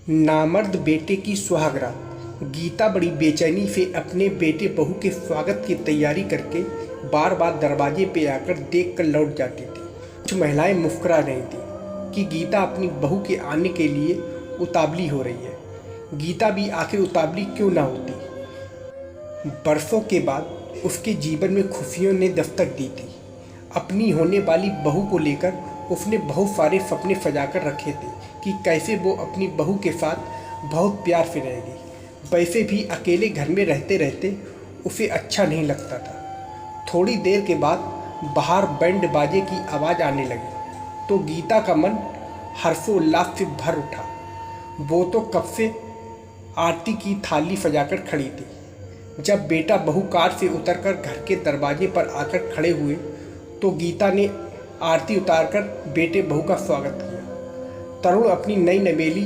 नामर्द बेटे की सुहागरात। गीता बड़ी बेचैनी से अपने बेटे बहू के स्वागत की तैयारी करके बार बार दरवाजे पे आकर देख कर लौट जाती थी। कुछ महिलाएं मुस्कुरा रही थी कि गीता अपनी बहू के आने के लिए उतावली हो रही है। गीता भी आखिर उतावली क्यों ना होती। बरसों के बाद उसके जीवन में खुशियों ने दस्तक दी थी। अपनी होने वाली बहू को लेकर उसने बहुत सारे सपने सजाकर रखे थे कि कैसे वो अपनी बहू के साथ बहुत प्यार से रहेगी। वैसे भी अकेले घर में रहते रहते उसे अच्छा नहीं लगता था। थोड़ी देर के बाद बाहर बैंड बाजे की आवाज़ आने लगी तो गीता का मन हर्षोल्लास से भर उठा। वो तो कब से आरती की थाली सजाकर खड़ी थी। जब बेटा बहू कार से उतरकर घर के दरवाजे पर आकर खड़े हुए तो गीता ने आरती उतारकर बेटे बहू का स्वागत किया। तरुण अपनी नई नवेली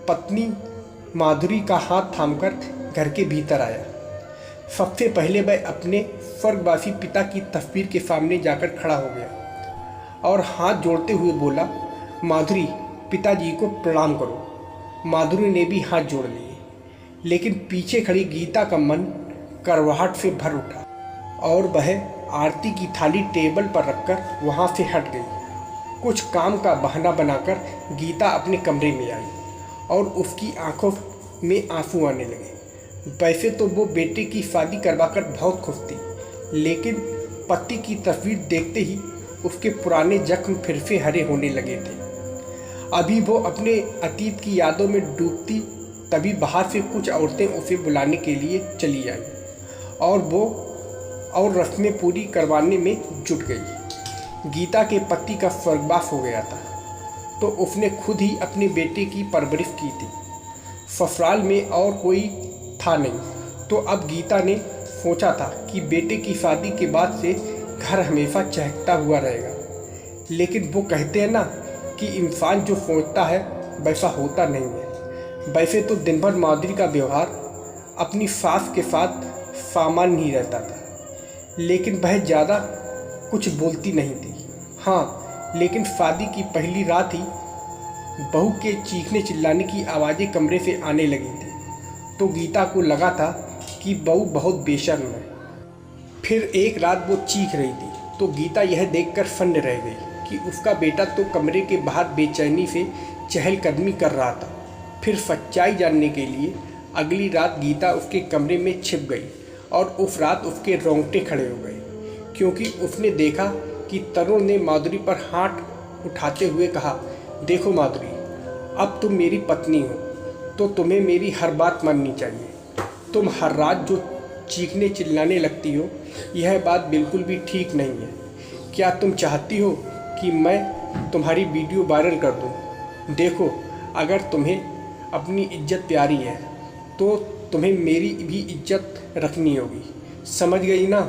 पत्नी माधुरी का हाथ थामकर घर के भीतर आया। सबसे पहले वह अपने स्वर्गवासी पिता की तस्वीर के सामने जाकर खड़ा हो गया और हाथ जोड़ते हुए बोला, माधुरी, पिताजी को प्रणाम करो। माधुरी ने भी हाथ जोड़ लिए, लेकिन पीछे खड़ी गीता का मन करवाहट से भर उठा और वह आरती की थाली टेबल पर रखकर वहां से हट गई। कुछ काम का बहाना बनाकर गीता अपने कमरे में आई और उसकी आंखों में आंसू आने लगे। वैसे तो वो बेटे की शादी करवाकर बहुत खुश थी, लेकिन पति की तस्वीर देखते ही उसके पुराने जख्म फिर से हरे होने लगे थे। अभी वो अपने अतीत की यादों में डूबती, तभी बाहर से कुछ औरतें उसे बुलाने के लिए चली आईं और वो रस्में पूरी करवाने में जुट गई। गीता के पति का स्वर्गवास हो गया था तो उसने खुद ही अपने बेटे की परवरिश की थी। ससुराल में और कोई था नहीं, तो अब गीता ने सोचा था कि बेटे की शादी के बाद से घर हमेशा चहकता हुआ रहेगा। लेकिन वो कहते हैं ना कि इंसान जो सोचता है वैसा होता नहीं है। वैसे तो दिन भर माधुरी का व्यवहार अपनी सास के साथ सामान्य ही रहता था, लेकिन वह ज़्यादा कुछ बोलती नहीं थी। हाँ, लेकिन शादी की पहली रात ही बहू के चीखने चिल्लाने की आवाज़ें कमरे से आने लगी थी तो गीता को लगा था कि बहू बहुत बेशर्म है। फिर एक रात वो चीख रही थी तो गीता यह देखकर सन्न रह गई कि उसका बेटा तो कमरे के बाहर बेचैनी से चहलकदमी कर रहा था। फिर सच्चाई जानने के लिए अगली रात गीता उसके कमरे में छिप गई और उस रात उसके रोंगटे खड़े हो गए, क्योंकि उसने देखा कि तरुण ने माधुरी पर हाथ उठाते हुए कहा, देखो माधुरी, अब तुम मेरी पत्नी हो तो तुम्हें मेरी हर बात माननी चाहिए। तुम हर रात जो चीखने चिल्लाने लगती हो, यह बात बिल्कुल भी ठीक नहीं है। क्या तुम चाहती हो कि मैं तुम्हारी वीडियो वायरल कर दूं? देखो, अगर तुम्हें अपनी इज्जत प्यारी है तो तुम्हें मेरी भी इज्जत रखनी होगी, समझ गई ना?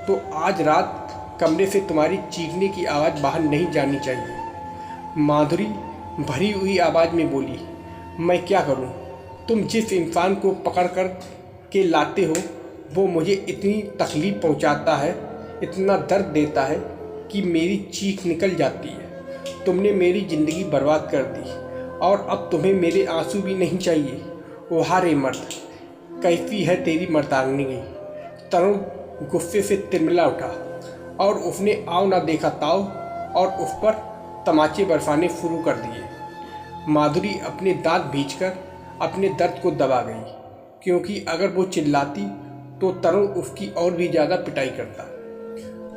तो आज रात कमरे से तुम्हारी चीखने की आवाज़ बाहर नहीं जानी चाहिए। माधुरी भरी हुई आवाज़ में बोली, मैं क्या करूं? तुम जिस इंसान को पकड़ कर के लाते हो वो मुझे इतनी तकलीफ़ पहुंचाता है, इतना दर्द देता है कि मेरी चीख निकल जाती है। तुमने मेरी ज़िंदगी बर्बाद कर दी और अब तुम्हें मेरे आंसू भी नहीं चाहिए। ओ हारे मर्द, कैसी है तेरी मर्दानगी। तरुण गुस्से से तिलमिला उठा और उसने आओ ना देखा ताओ और उस पर तमाचे बरसाने शुरू कर दिए। माधुरी अपने दांत भींचकर अपने दर्द को दबा गई, क्योंकि अगर वो चिल्लाती तो तरुण उसकी और भी ज़्यादा पिटाई करता।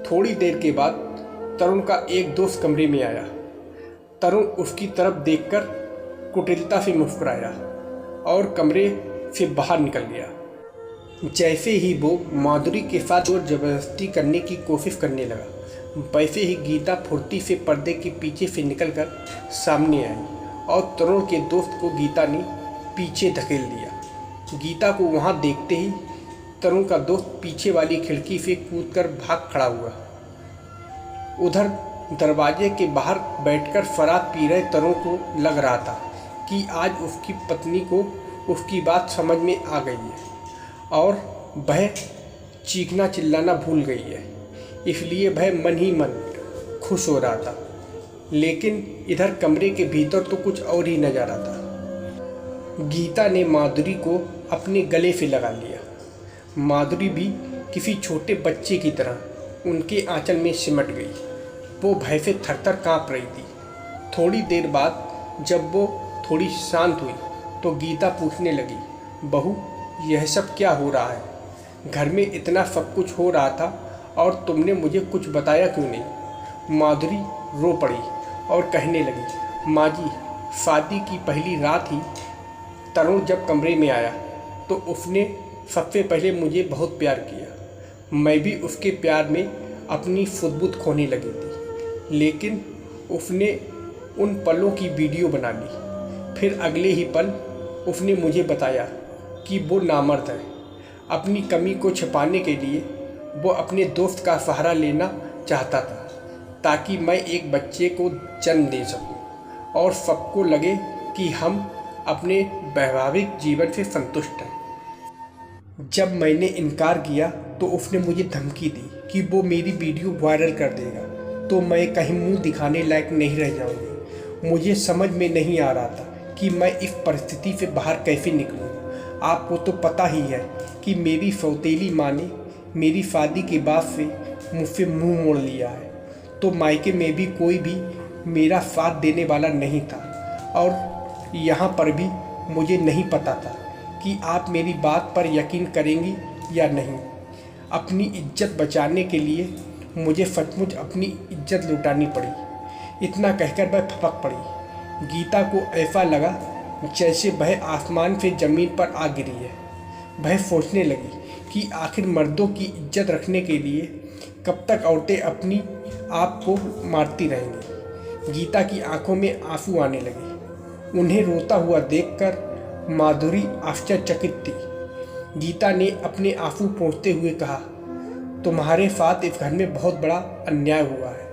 थोड़ी देर के बाद तरुण का एक दोस्त कमरे में आया। तरुण उसकी तरफ देखकर कुटिलता से मुस्कुराया और कमरे से बाहर निकल गया। जैसे ही वो माधुरी के साथ जोर जबरदस्ती करने की कोशिश करने लगा, वैसे ही गीता फुर्ती से पर्दे के पीछे से निकलकर सामने आई और तरुण के दोस्त को गीता ने पीछे धकेल दिया। गीता को वहां देखते ही तरुण का दोस्त पीछे वाली खिड़की से कूदकर भाग खड़ा हुआ। उधर दरवाजे के बाहर बैठकर शराब पी रहे तरुण को लग रहा था कि आज उसकी पत्नी को उसकी बात समझ में आ गई है और वह चीखना चिल्लाना भूल गई है, इसलिए वह मन ही मन खुश हो रहा था। लेकिन इधर कमरे के भीतर तो कुछ और ही नज़ारा था। गीता ने माधुरी को अपने गले से लगा लिया। माधुरी भी किसी छोटे बच्चे की तरह उनके आंचल में सिमट गई। वो भय से थरथर काँप रही थी। थोड़ी देर बाद जब वो थोड़ी शांत हुई तो गीता पूछने लगी, बहू यह सब क्या हो रहा है? घर में इतना सब कुछ हो रहा था और तुमने मुझे कुछ बताया क्यों नहीं? माधुरी रो पड़ी और कहने लगी, माँ जी, शादी की पहली रात ही तरुण जब कमरे में आया तो उसने सबसे पहले मुझे बहुत प्यार किया। मैं भी उसके प्यार में अपनी फुदबुद खोने लगी थी, लेकिन उसने उन पलों की वीडियो बना ली। फिर अगले ही पल उसने मुझे बताया कि वो नामर्द है। अपनी कमी को छिपाने के लिए वो अपने दोस्त का सहारा लेना चाहता था ताकि मैं एक बच्चे को जन्म दे सकूं और सबको लगे कि हम अपने वैवाहिक जीवन से संतुष्ट हैं। जब मैंने इनकार किया तो उसने मुझे धमकी दी कि वो मेरी वीडियो वायरल कर देगा तो मैं कहीं मुंह दिखाने लायक नहीं रह जाऊंगी। मुझे समझ में नहीं आ रहा था कि मैं इस परिस्थिति से बाहर कैसे निकलूं। आपको तो पता ही है कि मेरी सौतेली माँ ने मेरी शादी के बाद से मुझसे मुंह मोड़ लिया है, तो मायके में भी कोई भी मेरा साथ देने वाला नहीं था और यहाँ पर भी मुझे नहीं पता था कि आप मेरी बात पर यकीन करेंगी या नहीं। अपनी इज्जत बचाने के लिए मुझे सचमुच अपनी इज्जत लुटानी पड़ी। इतना कहकर वह फपक पड़ी। गीता को ऐसा लगा जैसे वह आसमान से ज़मीन पर आ गिरी है। वह सोचने लगी कि आखिर मर्दों की इज्जत रखने के लिए कब तक औरतें अपनी आप को मारती रहेंगी। गीता की आंखों में आंसू आने लगे। उन्हें रोता हुआ देखकर माधुरी आश्चर्यचकित थी। गीता ने अपने आंसू पोंछते हुए कहा, तुम्हारे साथ इस घर में बहुत बड़ा अन्याय हुआ है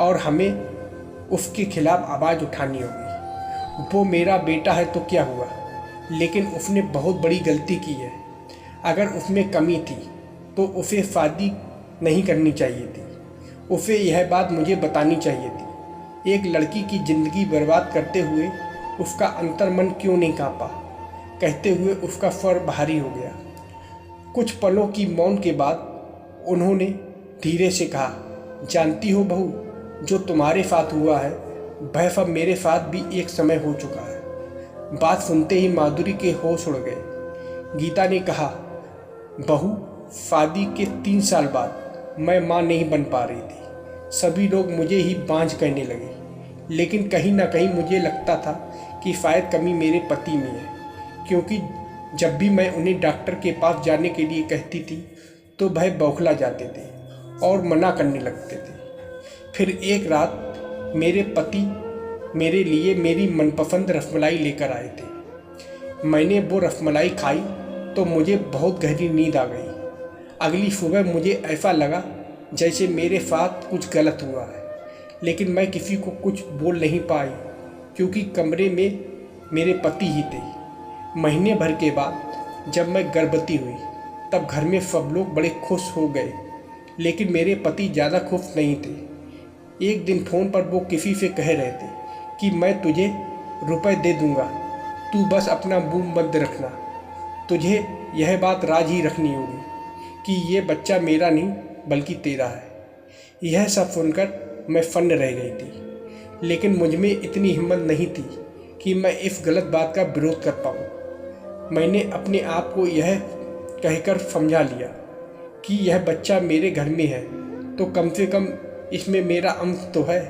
और हमें उसके खिलाफ आवाज़ उठानी होगी। वो मेरा बेटा है तो क्या हुआ, लेकिन उसने बहुत बड़ी गलती की है। अगर उसमें कमी थी तो उसे शादी नहीं करनी चाहिए थी। उसे यह बात मुझे बतानी चाहिए थी। एक लड़की की ज़िंदगी बर्बाद करते हुए उसका अंतर्मन क्यों नहीं कांपा। कहते हुए उसका स्वर भारी हो गया। कुछ पलों की मौन के बाद उन्होंने धीरे से कहा, जानती हो बहू, जो तुम्हारे साथ हुआ है वह सब मेरे साथ भी एक समय हो चुका है। बात सुनते ही माधुरी के होश उड़ गए। गीता ने कहा, बहू, शादी के 3 साल बाद मैं माँ नहीं बन पा रही थी। सभी लोग मुझे ही बांझ कहने लगे, लेकिन कहीं ना कहीं मुझे लगता था कि शायद कमी मेरे पति में है, क्योंकि जब भी मैं उन्हें डॉक्टर के पास जाने के लिए कहती थी तो वह बौखला जाते थे और मना करने लगते थे। फिर एक रात मेरे पति मेरे लिए मेरी मनपसंद रसमलाई लेकर आए थे। मैंने वो रसमलाई खाई तो मुझे बहुत गहरी नींद आ गई। अगली सुबह मुझे ऐसा लगा जैसे मेरे साथ कुछ गलत हुआ है, लेकिन मैं किसी को कुछ बोल नहीं पाई क्योंकि कमरे में मेरे पति ही थे। महीने भर के बाद जब मैं गर्भवती हुई तब घर में सब लोग बड़े खुश हो गए, लेकिन मेरे पति ज़्यादा खुश नहीं थे। एक दिन फ़ोन पर वो किसी से कह रहे थे कि मैं तुझे रुपए दे दूँगा, तू बस अपना मुंह बंद रखना। तुझे यह बात राज ही रखनी होगी कि ये बच्चा मेरा नहीं बल्कि तेरा है। यह सब सुनकर मैं फन्न रह गई थी, लेकिन मुझ में इतनी हिम्मत नहीं थी कि मैं इस गलत बात का विरोध कर पाऊँ। मैंने अपने आप को यह कहकर समझा लिया कि यह बच्चा मेरे घर में है तो कम से कम इसमें मेरा अंश तो है।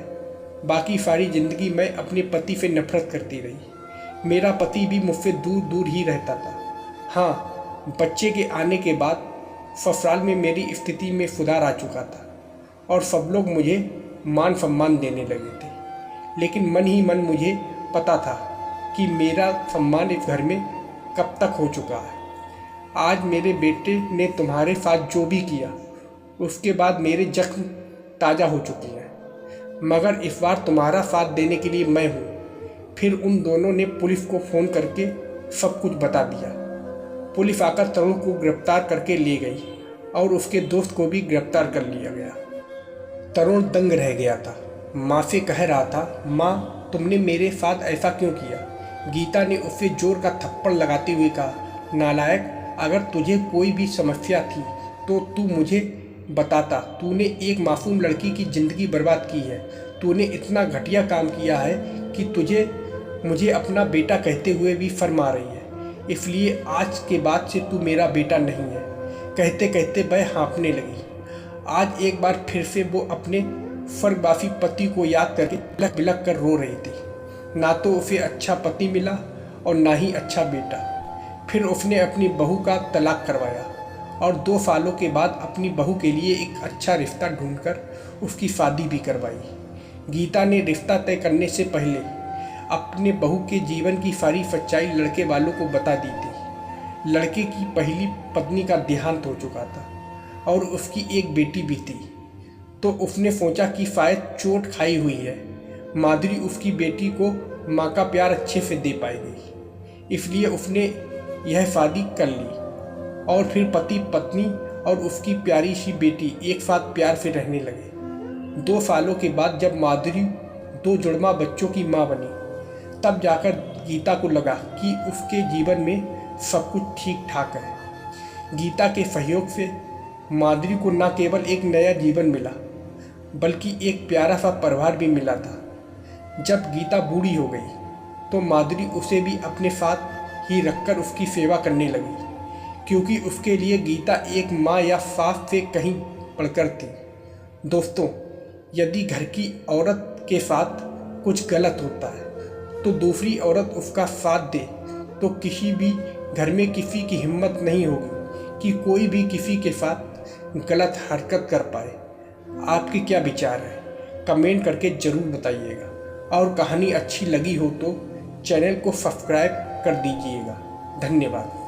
बाकी सारी ज़िंदगी मैं अपने पति से नफरत करती रही। मेरा पति भी मुझसे दूर दूर ही रहता था। हाँ, बच्चे के आने के बाद ससुराल में मेरी स्थिति में सुधार आ चुका था और सब लोग मुझे मान सम्मान देने लगे थे, लेकिन मन ही मन मुझे पता था कि मेरा सम्मान इस घर में कब तक हो चुका है। आज मेरे बेटे ने तुम्हारे साथ जो भी किया उसके बाद मेरे जख्म ताज़ा हो चुके हैं, मगर इस बार तुम्हारा साथ देने के लिए मैं हूँ। फिर उन दोनों ने पुलिस को फ़ोन करके सब कुछ बता दिया। पुलिस आकर तरुण को गिरफ्तार करके ले गई और उसके दोस्त को भी गिरफ्तार कर लिया गया। तरुण दंग रह गया था। माँ से कह रहा था, माँ तुमने मेरे साथ ऐसा क्यों किया? गीता ने उसे जोर का थप्पड़ लगाते हुए कहा, नालायक, अगर तुझे कोई भी समस्या थी तो तू मुझे बताता। तूने एक मासूम लड़की की ज़िंदगी बर्बाद की है। तूने इतना घटिया काम किया है कि तुझे मुझे अपना बेटा कहते हुए भी शर्म आ रही है। इसलिए आज के बाद से तू मेरा बेटा नहीं है। कहते कहते वह हाँफने लगी। आज एक बार फिर से वो अपने स्वर्गवासी पति को याद करके बिलख बिलख कर रो रही थी। ना तो उसे अच्छा पति मिला और ना ही अच्छा बेटा। फिर उसने अपनी बहू का तलाक करवाया और 2 सालों के बाद अपनी बहू के लिए एक अच्छा रिश्ता ढूंढकर उसकी शादी भी करवाई। गीता ने रिश्ता तय करने से पहले अपने बहू के जीवन की सारी सच्चाई लड़के वालों को बता दी थी। लड़के की पहली पत्नी का देहांत हो चुका था और उसकी एक बेटी भी थी, तो उसने सोचा कि शायद चोट खाई हुई है, माधुरी उसकी बेटी को माँ का प्यार अच्छे से दे पाएगी। इसलिए उसने यह शादी कर ली और फिर पति पत्नी और उसकी प्यारी सी बेटी एक साथ प्यार से रहने लगे। 2 सालों के बाद जब माधुरी 2 जुड़वा बच्चों की माँ बनी, तब जाकर गीता को लगा कि उसके जीवन में सब कुछ ठीक ठाक है। गीता के सहयोग से माधुरी को न केवल एक नया जीवन मिला, बल्कि एक प्यारा सा परिवार भी मिला था। जब गीता बूढ़ी हो गई तो माधुरी उसे भी अपने साथ ही रखकर उसकी सेवा करने लगी, क्योंकि उसके लिए गीता एक माँ या सास से कहीं बढ़कर थी। दोस्तों, यदि घर की औरत के साथ कुछ गलत होता है तो दूसरी औरत उसका साथ दे तो किसी भी घर में किसी की हिम्मत नहीं होगी कि कोई भी किसी के साथ गलत हरकत कर पाए। आपके क्या विचार हैं? कमेंट करके ज़रूर बताइएगा और कहानी अच्छी लगी हो तो चैनल को सब्सक्राइब कर दीजिएगा। धन्यवाद।